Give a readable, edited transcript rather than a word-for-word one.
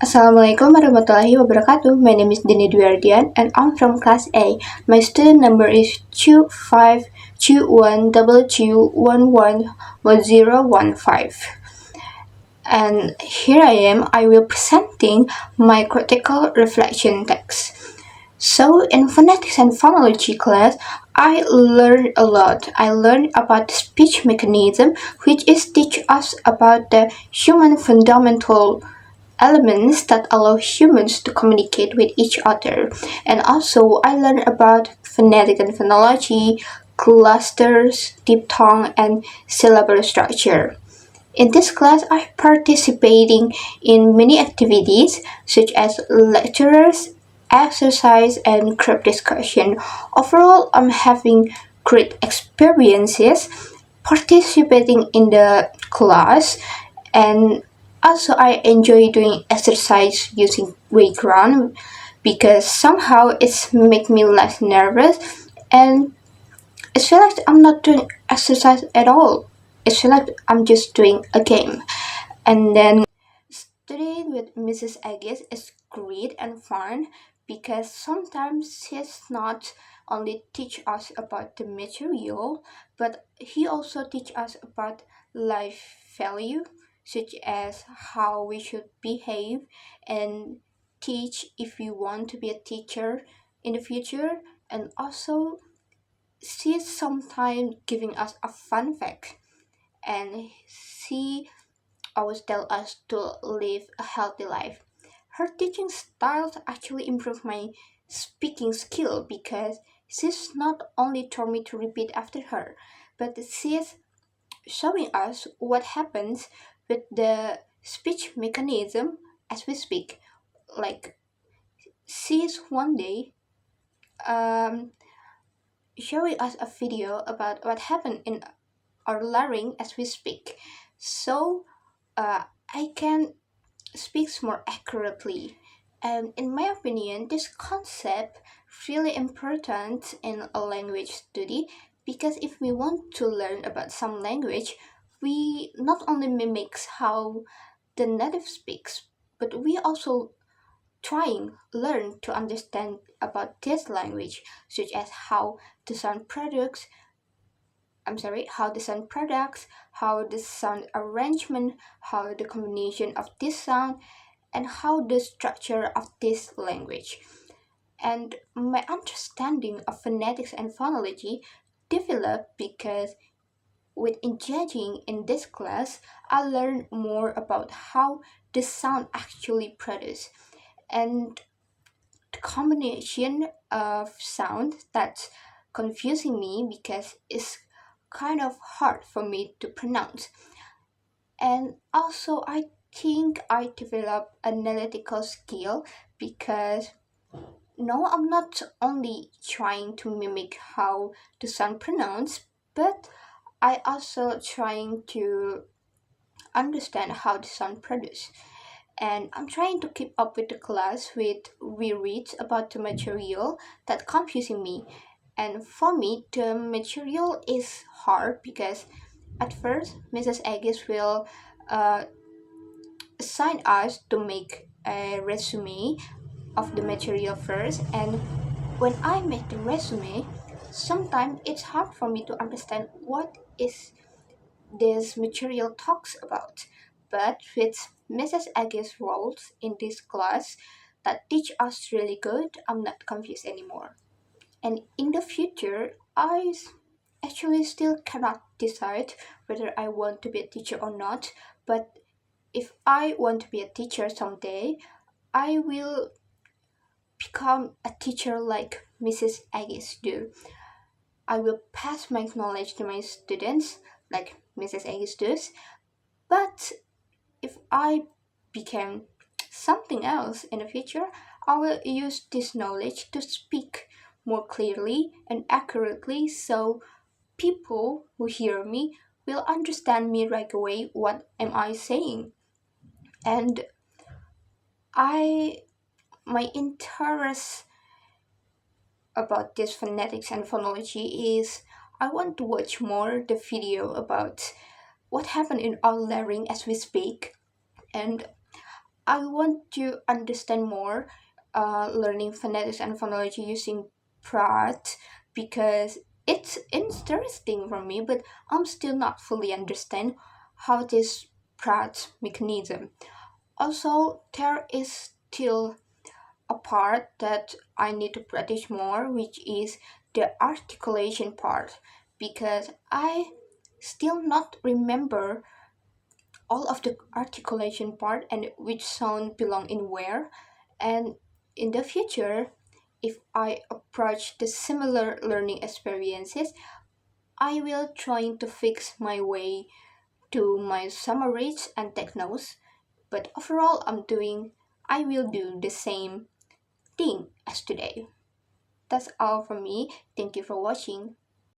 Assalamualaikum warahmatullahi wabarakatuh. My name is Dini Ardian and I'm from class A. My student number is 252122111015. And here I am, I will presenting my critical reflection text. So in phonetics and phonology class, I learned a lot. I learned about the speech mechanism, which is teach us about the human fundamental elements that allow humans to communicate with each other. And also, I learned about phonetic and phonology, clusters, diphthong, and syllable structure. In this class, I'm participating in many activities such as lectures, exercise, and group discussion. Overall, I'm having great experiences participating in the class, and also I enjoy doing exercise using weight ground because somehow it's make me less nervous, and it feels like I'm not doing exercise at all. It feels like I'm just doing a game. And then studying with Mrs. Agis is great and fun because sometimes he's not only teach us about the material, but he also teach us about life value, such as how we should behave and teach if we want to be a teacher in the future. And also she's sometimes giving us a fun fact, and she always tell us to live a healthy life. Her teaching styles actually improve my speaking skill because she's not only told me to repeat after her, but she's showing us what happens with the speech mechanism as we speak. Like she's one day um, showing us a video about what happened in our larynx as we speak. So uh, I can speaks more accurately. And in my opinion, this concept really important in a language study because if we want to learn about some language, we not only mimics how the native speaks, but we also trying learn to understand about this language, such as how the sound products how the sound products, how the sound arrangement, how the combination of this sound, and how the structure of this language. And my understanding of phonetics and phonology developed because with engaging in this class, I learned more about how the sound actually produced and the combination of sound that's confusing me because it's kind of hard for me to pronounce. And also, I think I developed analytical skill because no, I'm not only trying to mimic how the sound pronounced, but I also trying to understand how the sound produced. And I'm trying to keep up with the class with rereads about the material that confusing me. And for me, the material is hard because at first Mrs. Aegis will uh, assign us to make a resume of the material first, and when I make the resume, sometimes it's hard for me to understand what is this material talks about. But with Mrs. Aegis roles in this class that teach us really good, I'm not confused anymore. And in the future, actually still cannot decide whether I want to be a teacher or not. But if I want to be a teacher someday, I will become a teacher like Mrs. Agis do. I will pass my knowledge to my students like Mrs. Agis does. But if I become something else in the future, I will use this knowledge to speak more clearly and accurately so people who hear me will understand me right away what am I saying. And I my interest about this phonetics and phonology is I want to watch more the video about what happened in our larynx as we speak, and I want to understand more learning phonetics and phonology using Pratt because it's interesting for me, but I'm still not fully understand how this Pratt mechanism. Also, there is still a part that I need to practice more, which is the articulation part, because I still not remember all of the articulation part and which sound belong in where. And in the future, if I approach the similar learning experiences, I will try to fix my way to my summaries and technos. But overall, I will do the same thing as today. That's all from me. Thank you for watching.